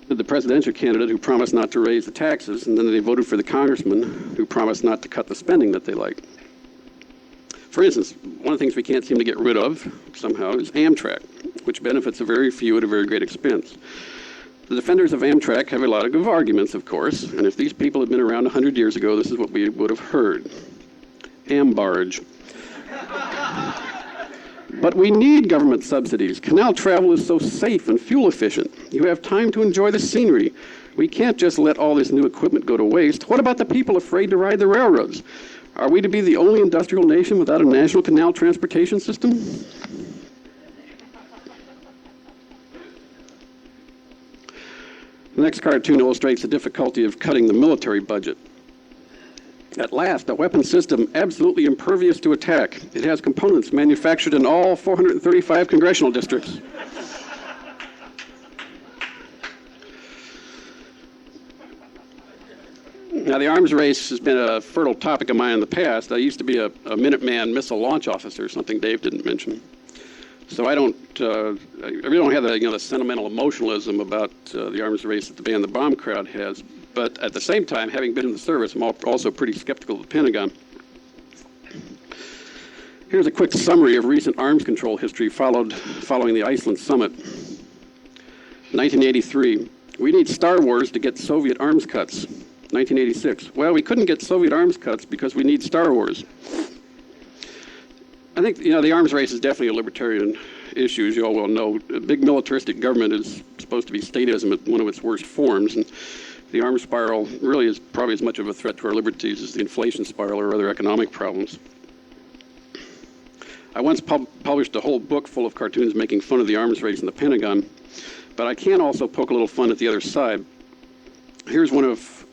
the presidential candidate who promised not to raise the taxes, and then they voted for the congressman who promised not to cut the spending that they like. For instance, one of the things we can't seem to get rid of somehow is Amtrak, which benefits a very few at a very great expense. The defenders of Amtrak have a lot of good arguments, of course, and if these people had been around 100 years ago, this is what we would have heard. Ambarge. But we need government subsidies. Canal travel is so safe and fuel efficient. You have time to enjoy the scenery. We can't just let all this new equipment go to waste. What about the people afraid to ride the railroads? Are we to be the only industrial nation without a national canal transportation system? The next cartoon illustrates the difficulty of cutting the military budget. At last, a weapon system absolutely impervious to attack. It has components manufactured in all 435 congressional districts. Now, the arms race has been a fertile topic of mine in the past. I used to be a Minuteman missile launch officer, something Dave didn't mention. So I really don't have the sentimental emotionalism about the arms race that the Ban the Bomb crowd has. But at the same time, having been in the service, I'm also pretty skeptical of the Pentagon. Here's a quick summary of recent arms control history following the Iceland summit. 1983, we need Star Wars to get Soviet arms cuts. 1986, well, we couldn't get Soviet arms cuts because we need Star Wars. I think, the arms race is definitely a libertarian issue, as you all well know. A big militaristic government is supposed to be statism at one of its worst forms, and the arms spiral really is probably as much of a threat to our liberties as the inflation spiral or other economic problems. I once published a whole book full of cartoons making fun of the arms race in the Pentagon, but I can also poke a little fun at the other side. Here's one of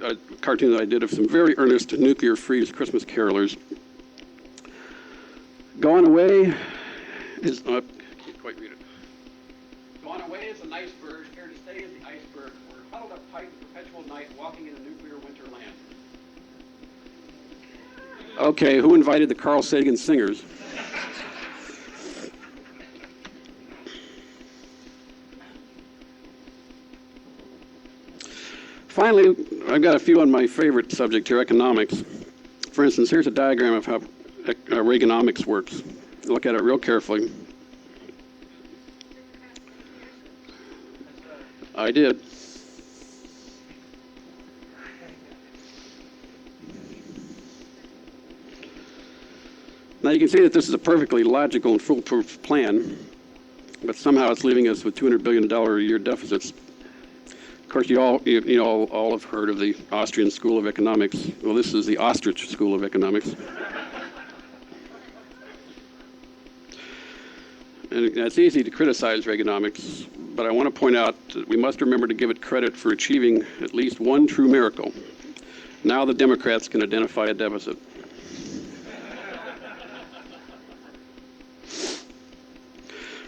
a cartoon that I did of some very earnest nuclear-freeze Christmas carolers. Gone away is, I can't quite read it. Gone away is an iceberg, here to stay is the iceberg. We're huddled up tight in perpetual night, walking in a nuclear winterland. Okay, who invited the Carl Sagan singers? Finally, I've got a few on my favorite subject here, economics. For instance, here's a diagram of how Reaganomics works. Look at it real carefully. I did. Now you can see that this is a perfectly logical and foolproof plan, but somehow it's leaving us with $200 billion a year deficits. Of course, you all have heard of the Austrian School of Economics. Well, this is the Ostrich School of Economics. And it's easy to criticize Reaganomics, but I want to point out that we must remember to give it credit for achieving at least one true miracle. Now the Democrats can identify a deficit.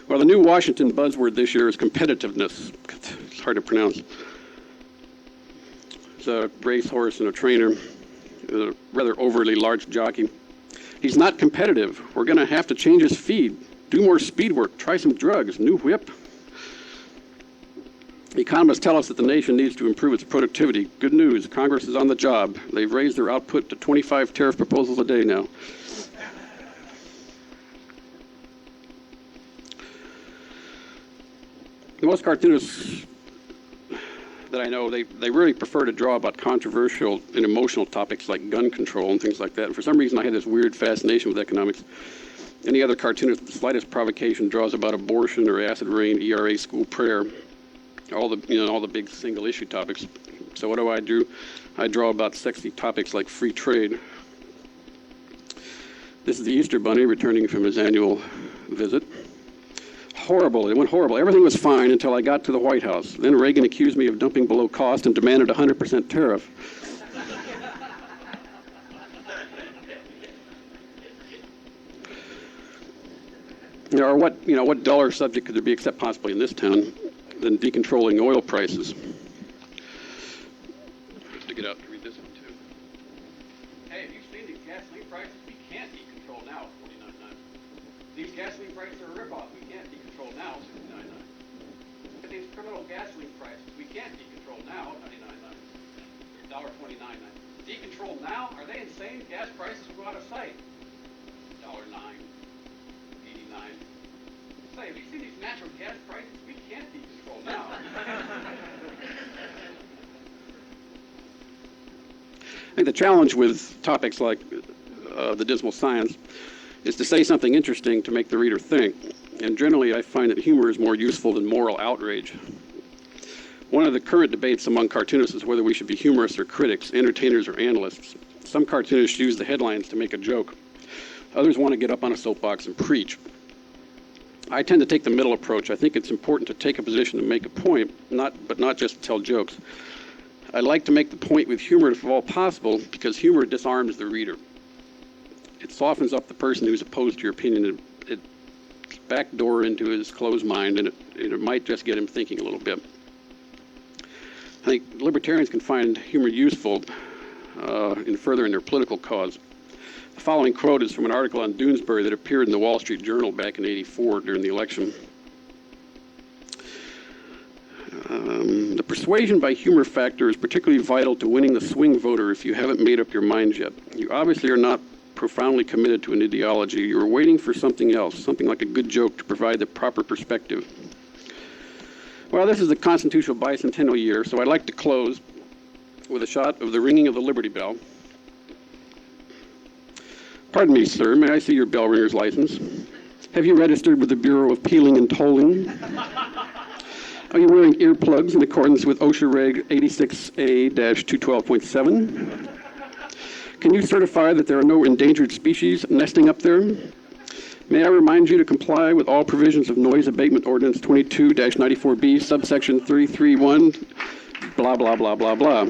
Well, the new Washington buzzword this year is competitiveness. It's hard to pronounce. It's a racehorse and a trainer, a rather overly large jockey. He's not competitive. We're going to have to change his feed, do more speed work, try some drugs, new whip. Economists tell us that the nation needs to improve its productivity. Good news, Congress is on the job. They've raised their output to 25 tariff proposals a day now. Most cartoonists that I know, they really prefer to draw about controversial and emotional topics like gun control and things like that. And for some reason, I had this weird fascination with economics. Any other cartoonist, the slightest provocation, draws about abortion or acid rain, ERA, school prayer, all the big single issue topics. So what do? I draw about sexy topics like free trade. This is the Easter Bunny returning from his annual visit. Horrible. It went horrible. Everything was fine until I got to the White House. Then Reagan accused me of dumping below cost and demanded 100% tariff. What duller subject could there be except possibly in this town than decontrolling oil prices? To get out to read this one too. Hey, have you seen these gasoline prices? We can't decontrol now at $49.9. These gasoline prices are a ripoff. We can't decontrol now at $69.9. Look at these criminal gasoline prices. We $1.29. Decontrol now? Are they insane? Gas prices will go out of sight. $1.09, 89. Say, have you seen these natural gas prices? We can't decontrol now. I think the challenge with topics like the dismal science is to say something interesting to make the reader think. And generally, I find that humor is more useful than moral outrage. One of the current debates among cartoonists is whether we should be humorists or critics, entertainers or analysts. Some cartoonists use the headlines to make a joke. Others want to get up on a soapbox and preach. I tend to take the middle approach. I think it's important to take a position and make a point, but not just to tell jokes. I like to make the point with humor if at all possible, because humor disarms the reader. It softens up the person who's opposed to your opinion. It backdoor into his closed mind, and it might just get him thinking a little bit. I think libertarians can find humor useful in furthering their political cause. The following quote is from an article on Doonesbury that appeared in the Wall Street Journal back in '84 during the election. The persuasion by humor factor is particularly vital to winning the swing voter if you haven't made up your minds yet. You obviously are not profoundly committed to an ideology. You're waiting for something else, something like a good joke to provide the proper perspective. Well, this is the constitutional bicentennial year, so I'd like to close with a shot of the ringing of the Liberty Bell. Pardon me, sir, may I see your bell ringer's license? Have you registered with the Bureau of Pealing and Tolling? Are you wearing earplugs in accordance with OSHA Reg 86A-212.7? Can you certify that there are no endangered species nesting up there? May I remind you to comply with all provisions of Noise Abatement Ordinance 22-94B, subsection 331, blah, blah, blah, blah, blah.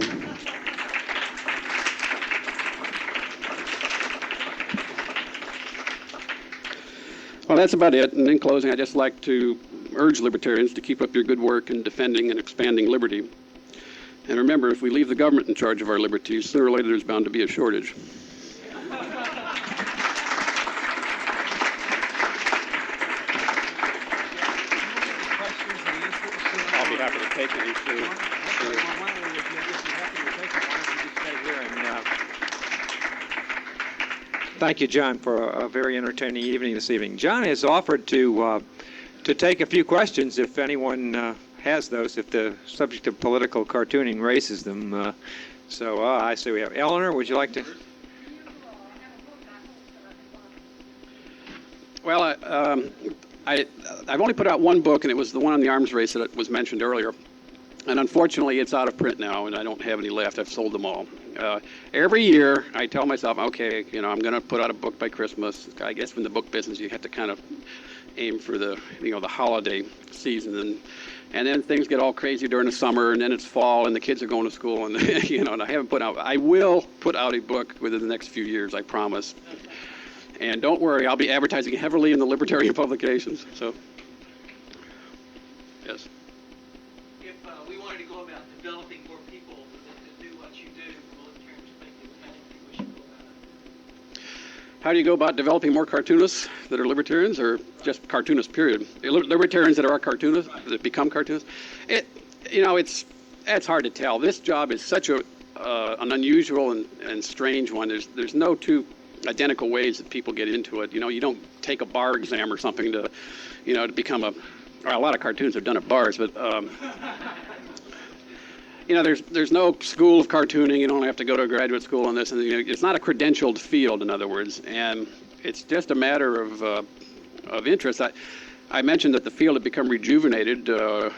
Well, that's about it. And in closing, I'd just like to urge libertarians to keep up your good work in defending and expanding liberty. And remember, if we leave the government in charge of our liberties, sooner or later there's bound to be a shortage. I'll be happy to take any. Thank you, John, for a very entertaining evening this evening. John has offered to take a few questions if anyone has those, if the subject of political cartooning raises them. I see we have Eleanor. Would you like to? Well, I've only put out one book, and it was the one on the arms race that was mentioned earlier. And unfortunately, it's out of print now, and I don't have any left. I've sold them all. Every year, I tell myself, okay, I'm going to put out a book by Christmas. I guess in the book business, you have to kind of aim for the, the holiday season, and then things get all crazy during the summer, and then it's fall, and the kids are going to school, and and I haven't put out. I will put out a book within the next few years, I promise. And don't worry, I'll be advertising heavily in the Libertarian publications. So, yes. If we wanted to go about developing more people to do what you do from a libertarian perspective, how do you think we should go about it? How do you go about developing more cartoonists that are libertarians, or just cartoonists, period? Libertarians that are cartoonists, that become cartoonists? It's hard to tell. This job is such an unusual and strange one. There's no two identical ways that people get into it. You don't take a bar exam or something to become a lot of cartoons have done at bars, but there's no school of cartooning. You don't have to go to a graduate school on this, and it's not a credentialed field, in other words, and it's just a matter of interest. I mentioned that the field had become rejuvenated in the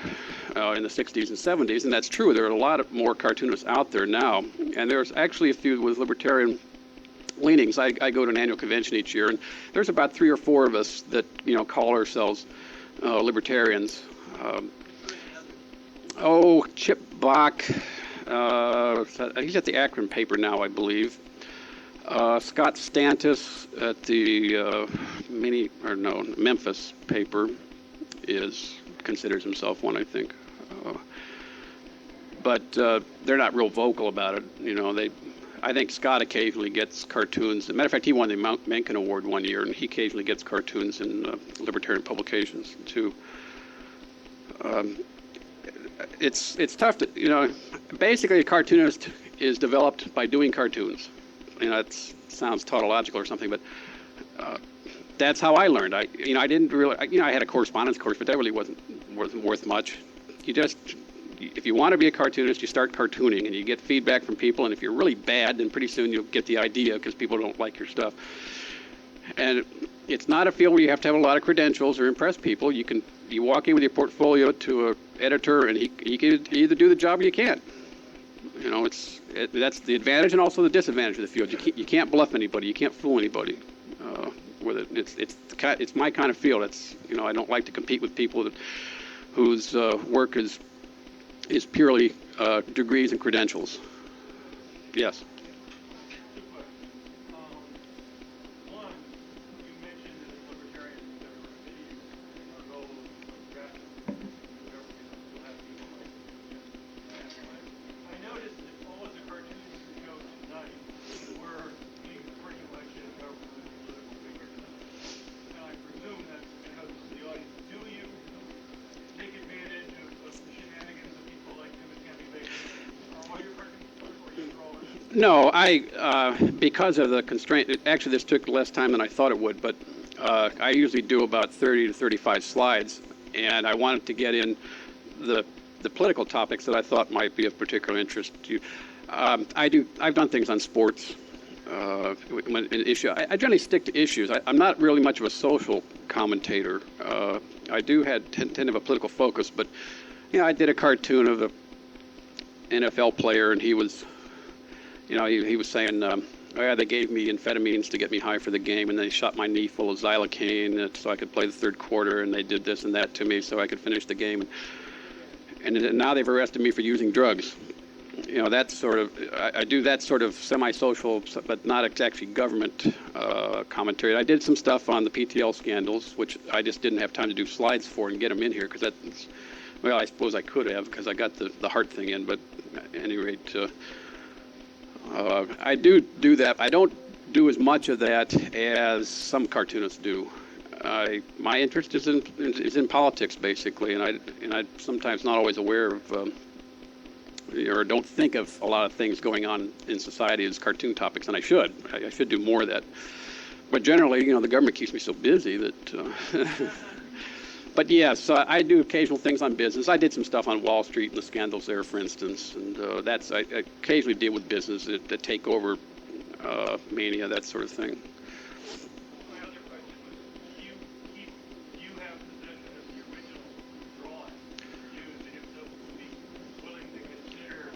60s and 70s, and that's true. There are a lot of more cartoonists out there now, and there's actually a few with libertarian leanings. I go to an annual convention each year, and there's about 3 or 4 of us that call ourselves libertarians. Chip Bach, he's at the Akron paper now, I believe. Scott Stantis at the Memphis paper considers himself one, I think. But they're not real vocal about it. I think Scott occasionally gets cartoons. As a matter of fact, he won the Mencken Award one year, and he occasionally gets cartoons in libertarian publications too. It's tough to basically a cartoonist is developed by doing cartoons. It sounds tautological or something, but that's how I learned. I didn't really, I had a correspondence course, but that really wasn't worth much. If you want to be a cartoonist, you start cartooning, and you get feedback from people, and if you're really bad, then pretty soon you'll get the idea because people don't like your stuff. And it's not a field where you have to have a lot of credentials or impress people. You walk in with your portfolio to an editor, and he can either do the job or you can't. That's the advantage and also the disadvantage of the field. You can't bluff anybody. You can't fool anybody with it. It's my kind of field. I don't like to compete with people whose work is purely degrees and credentials. Yes. Two questions. One, you mentioned that as libertarians, our goal is to grasp whatever we'll have people like. I noticed that all of the cartoons that go tonight were being pretty much in government and political figures. And I presume that's because of the audience. Do you take advantage of the shenanigans of people like him and Tammy Baker? Are all your cartoons or you draw it? No, because of the constraint, actually this took less time than I thought it would, but I usually do about 30 to 35 slides, and I wanted to get in the political topics that I thought might be of particular interest to you. I've done things on sports, an issue. I generally stick to issues. I'm not really much of a social commentator. I tend to have a political focus, but I did a cartoon of an NFL player, and he was saying, they gave me amphetamines to get me high for the game, and they shot my knee full of xylocaine so I could play the third quarter, and they did this and that to me so I could finish the game. And now they've arrested me for using drugs. That's sort of, I do that sort of semi-social, but not actually government commentary. I did some stuff on the PTL scandals, which I just didn't have time to do slides for and get them in here, because I suppose I could have, because I got the heart thing in, but at any rate, I do that. I don't do as much of that as some cartoonists do. My interest is in politics, basically, and I'm sometimes not always aware of or don't think of a lot of things going on in society as cartoon topics, and I should. I should do more of that. But generally, the government keeps me so busy that. But yes, I do occasional things on business. I did some stuff on Wall Street and the scandals there, for instance, and I occasionally deal with business, the takeover mania, that sort of thing. My other question was, you have possession of the original drawing used, and if so, would be willing to consider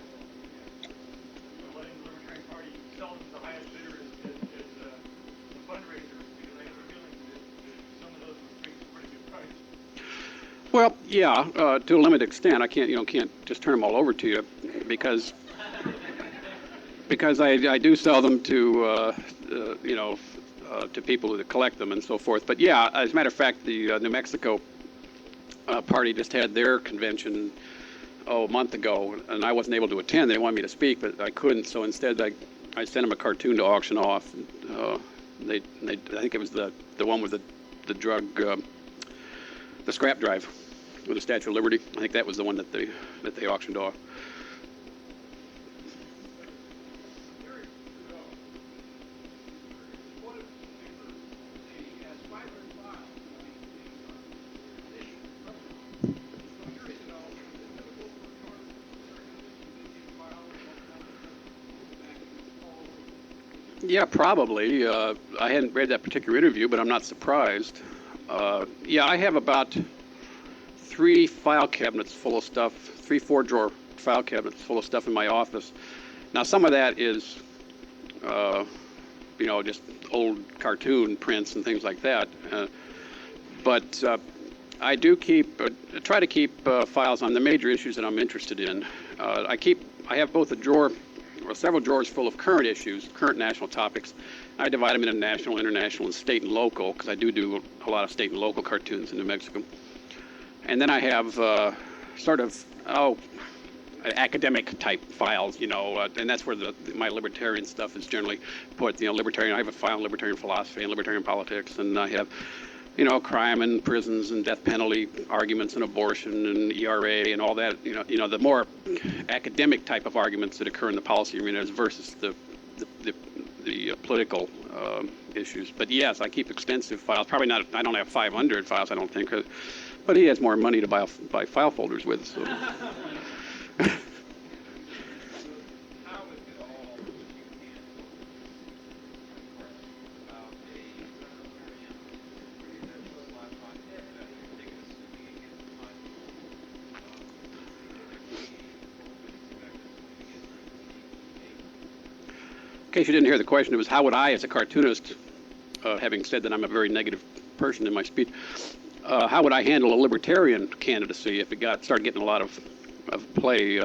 letting the Libertarian Party sell them to the highest bidder as a fundraiser, because I have a feeling that some of those would bring a pretty good price. Well, yeah, to a limited extent. I can't just turn them all over to you because I do sell them to to people who collect them and so forth. But yeah, as a matter of fact, the New Mexico party just had their convention a month ago, and I wasn't able to attend. They wanted me to speak, but I couldn't. So instead, I sent them a cartoon to auction off. I think it was the one with the drug, the scrap drive with the Statue of Liberty. I think that was the one that they auctioned off. Yeah, probably. I hadn't read that particular interview, but I'm not surprised. Yeah, I have about 3 file cabinets full of stuff, 3 4-drawer file cabinets full of stuff in my office. Now, some of that is, just old cartoon prints and things like that. But I do try to keep files on the major issues that I'm interested in. I have both a drawer, or several drawers full of current issues, current national topics. I divide them into national, international, and state and local, because I do a lot of state and local cartoons in New Mexico. And then I have academic type files, and that's where my libertarian stuff is generally put. Libertarian. I have a file on libertarian philosophy and libertarian politics, and I have crime and prisons and death penalty arguments and abortion and ERA and all that, the more academic type of arguments that occur in the policy arena versus the political issues. But yes, I keep extensive files. Probably not. I don't have 500 files, I don't think. But he has more money to buy file folders with. So. In case you didn't hear the question, it was how would I, as a cartoonist, having said that I'm a very negative person in my speech, how would I handle a libertarian candidacy if it started getting a lot of play?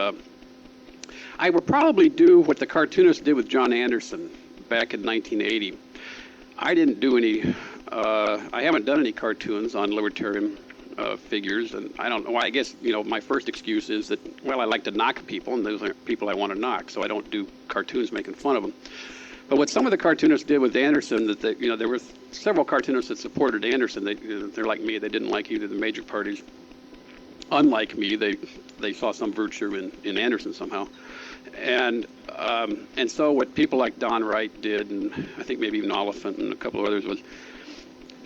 I would probably do what the cartoonists did with John Anderson back in 1980. I didn't do any, I haven't done any cartoons on libertarian figures, and I don't know why. I guess, my first excuse is that, well, I like to knock people, and those aren't people I want to knock, so I don't do cartoons making fun of them. But what some of the cartoonists did with Anderson, that there were several cartoonists that supported Anderson. They're like me; they didn't like either of the major parties. Unlike me, they saw some virtue in Anderson somehow, and so what people like Don Wright did, and I think maybe even Oliphant and a couple of others, was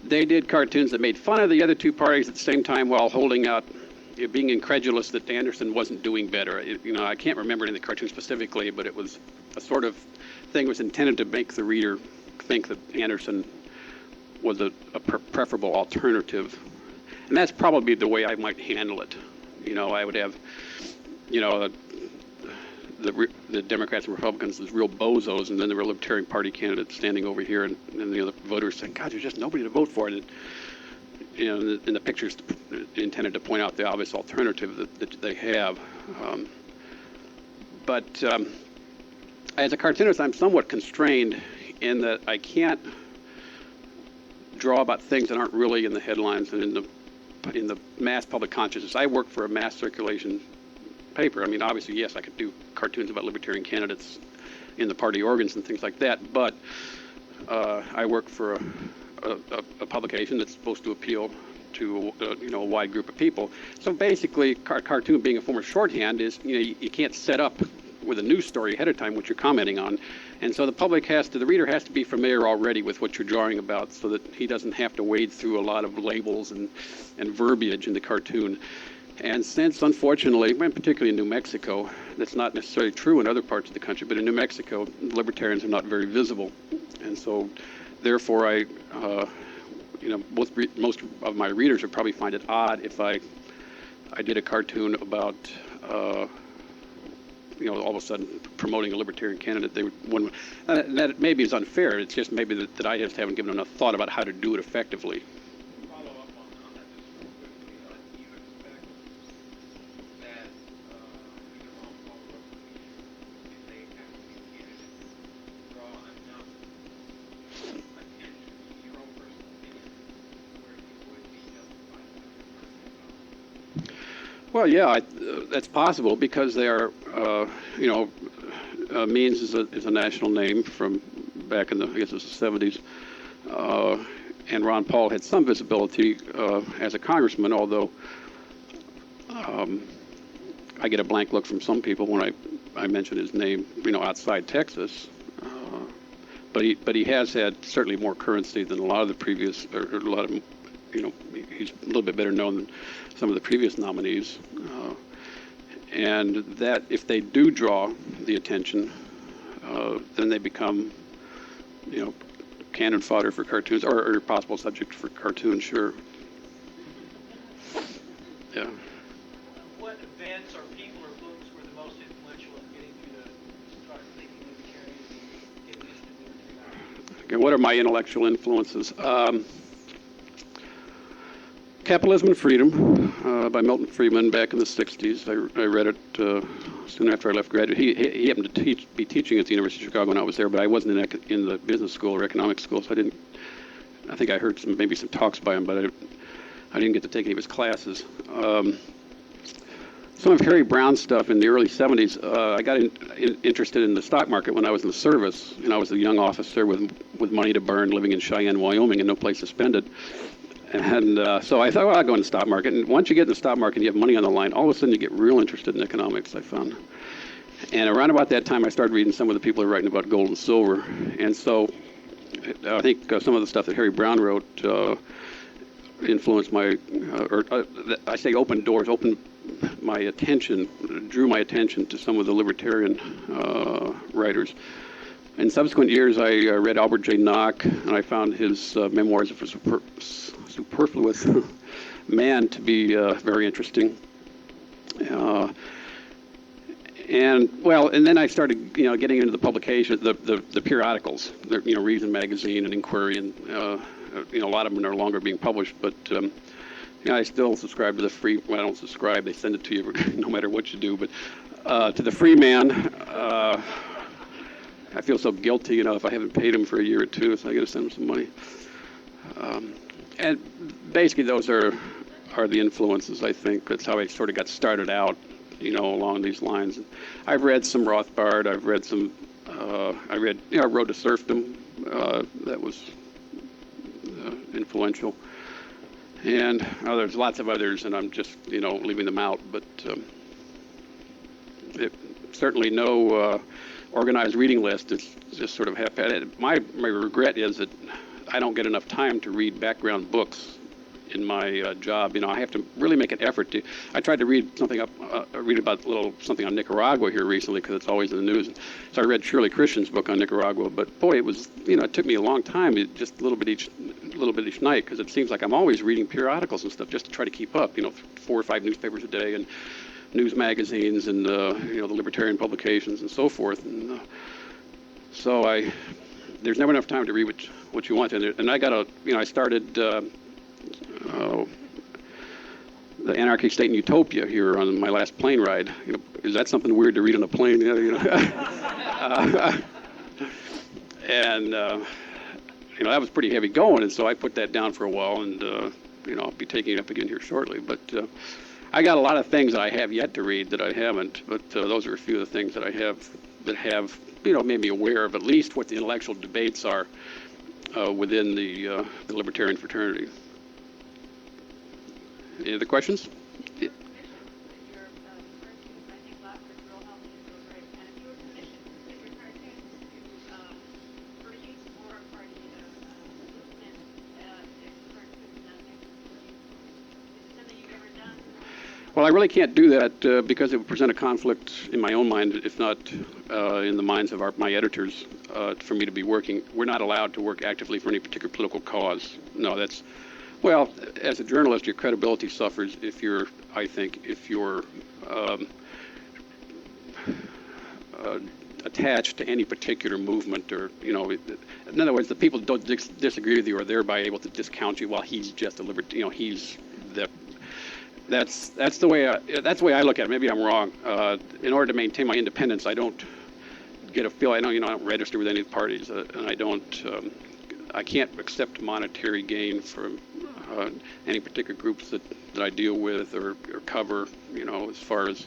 they did cartoons that made fun of the other two parties at the same time while holding out, being incredulous that Anderson wasn't doing better. I can't remember any of the cartoons specifically, but it was a sort of thing that was intended to make the reader think that Anderson was a preferable alternative. And that's probably the way I might handle it. I would have, the Democrats and Republicans as real bozos, and then the Libertarian Party candidates standing over here, and the other voters saying, God, there's just nobody to vote for. And the pictures intended to point out the obvious alternative that they have. But as a cartoonist, I'm somewhat constrained in that I can't draw about things that aren't really in the headlines and in the mass public consciousness. I work for a mass circulation paper. I mean, obviously, yes, I could do cartoons about libertarian candidates in the party organs and things like that, but I work for a publication that's supposed to appeal to a wide group of people. So basically, cartoon being a form of shorthand is you can't set up with a news story ahead of time what you're commenting on, and so the reader has to be familiar already with what you're drawing about, so that he doesn't have to wade through a lot of labels and verbiage in the cartoon. And since, unfortunately, particularly in New Mexico, that's not necessarily true in other parts of the country, but in New Mexico, libertarians are not very visible, and so therefore most of my readers would probably find it odd if I did a cartoon about all of a sudden promoting a libertarian candidate. That maybe is unfair. It's just maybe that I just haven't given enough thought about how to do it effectively. Follow up on that just real quickly. Do you expect that either Ron Paul or if they have to be candidates draw enough attention, your own personal opinion, where you would be justified by your personal? Well, yeah, that's possible because they are, Means is a national name from back in the 70s, and Ron Paul had some visibility as a congressman, although I get a blank look from some people when I mention his name, outside Texas. But he has had certainly more currency than a lot of the previous, or a lot of, he's a little bit better known than some of the previous nominees. And that if they do draw the attention, then they become, cannon fodder for cartoons, or possible subject for cartoons, sure. Yeah. What events or people or books were the most influential in getting you to start thinking libertarian and get interested in libertarian? Okay, what are my intellectual influences? Capitalism and Freedom by Milton Friedman back in the 60s. I read it soon after I left graduate. He happened to be teaching at the University of Chicago when I was there, but I wasn't in the business school or economics school, so I think I heard maybe some talks by him, but I didn't get to take any of his classes. Some of Harry Brown's stuff in the early 70s, I got interested in the stock market when I was in the service, and I was a young officer with money to burn, living in Cheyenne, Wyoming, and no place to spend it. And so I thought, well, I'll go in the stock market. And once you get in the stock market and you have money on the line, all of a sudden you get real interested in economics, I found. And around about that time, I started reading some of the people who are writing about gold and silver. And so I think some of the stuff that Harry Brown wrote influenced my, I say opened doors, opened my attention, drew my attention to some of the libertarian writers. In subsequent years, I read Albert J. Nock, and I found his memoirs of a superfluous man to be very interesting. And then I started, getting into the publication, the periodicals, Reason Magazine and Inquiry, and a lot of them are no longer being published. But I still subscribe to the free. Well, I don't subscribe; they send it to you no matter what you do. But to the Free Man, I feel so guilty, if I haven't paid him for a year or two, so I got to send him some money. And basically, those are the influences. I think that's how I sort of got started out. Along these lines. I've read some Rothbard. I've read some. I Road to Serfdom. That was influential. And there's lots of others, and I'm just leaving them out. But certainly no organized reading list. It's just sort of haphazard. My regret is that I don't get enough time to read background books in my job. I have to really make an effort to. I tried to read something read about something on Nicaragua here recently because it's always in the news. So I read Shirley Christian's book on Nicaragua, but boy, it was it took me a long time, just a little bit each night, because it seems like I'm always reading periodicals and stuff just to try to keep up. 4 or 5 newspapers a day and news magazines and the libertarian publications and so forth. And so there's never enough time to read what you want. And I got I started. The Anarchy, State, and Utopia here on my last plane ride. Is that something weird to read on a plane? And that was pretty heavy going, and so I put that down for a while, and I'll be taking it up again here shortly. But I got a lot of things that I have yet to read that I haven't. But those are a few of the things that I have that have made me aware of at least what the intellectual debates are within the libertarian fraternity. Any other questions? Yeah. Well, I really can't do that because it would present a conflict in my own mind, if not in the minds of my editors, for me to be working. We're not allowed to work actively for any particular political cause. No, that's... Well, as a journalist, your credibility suffers if you're attached to any particular movement, or in other words, the people who don't disagree with you are thereby able to discount you. Well, he's just a libertarian. He's the. That's the way I look at it. Maybe I'm wrong. In order to maintain my independence, I don't get a feel. I don't register with any of the parties, and I don't. I can't accept monetary gain from any particular groups that I deal with or cover, as far as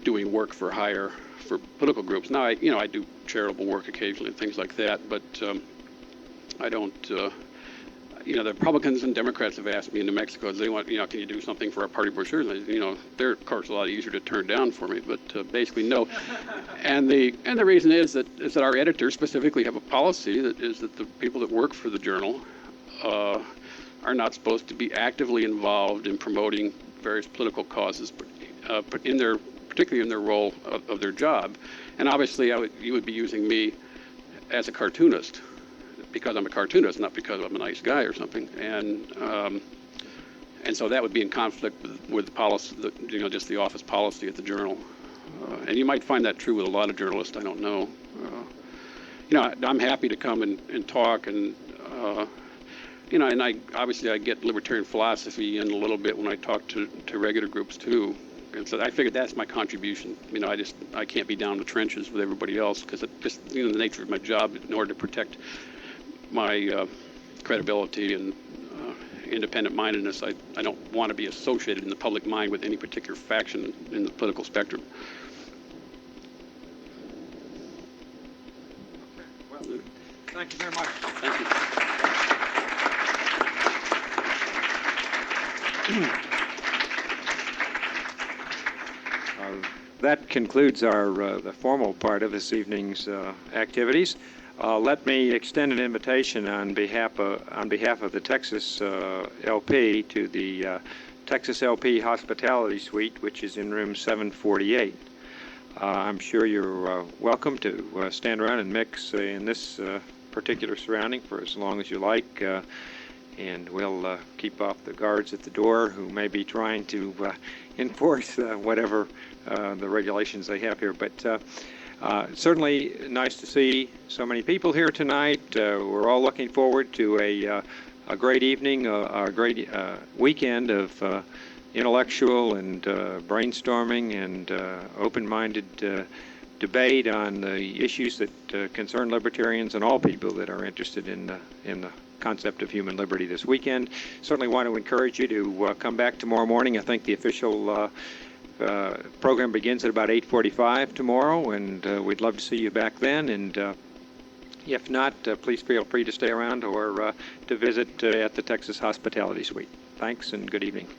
doing work for hire for political groups. Now, I do charitable work occasionally and things like that, but I don't. The Republicans and Democrats have asked me in New Mexico, they want, can you do something for our party brochures? They're of course a lot easier to turn down for me, but basically no. And the reason is that our editors specifically have a policy that is that the people that work for the journal are not supposed to be actively involved in promoting various political causes, particularly in their role of their job. And obviously, you would be using me as a cartoonist, because I'm a cartoonist, not because I'm a nice guy or something. And so that would be in conflict with the policy, just the office policy at the journal. And you might find that true with a lot of journalists. I don't know. I'm happy to come and talk, and and I get libertarian philosophy in a little bit when I talk to regular groups too. And so I figured that's my contribution. I can't be down in the trenches with everybody else, because it just the nature of my job, in order to protect my credibility and independent-mindedness, I don't want to be associated in the public mind with any particular faction in the political spectrum. Well, thank you very much. Thank you. That concludes our the formal part of this evening's activities. Let me extend an invitation on behalf of the Texas LP to the Texas LP Hospitality Suite, which is in room 748. I'm sure you're welcome to stand around and mix in this particular surrounding for as long as you like, and we'll keep off the guards at the door who may be trying to enforce whatever the regulations they have here. But certainly nice to see so many people here tonight. We're all looking forward to a great evening, a great weekend of intellectual and brainstorming and open-minded debate on the issues that concern libertarians and all people that are interested in the concept of human liberty this weekend. Certainly want to encourage you to come back tomorrow morning. I think the official program begins at about 8:45 tomorrow, and we'd love to see you back then. And if not, please feel free to stay around or to visit at the Texas Hospitality Suite. Thanks and good evening.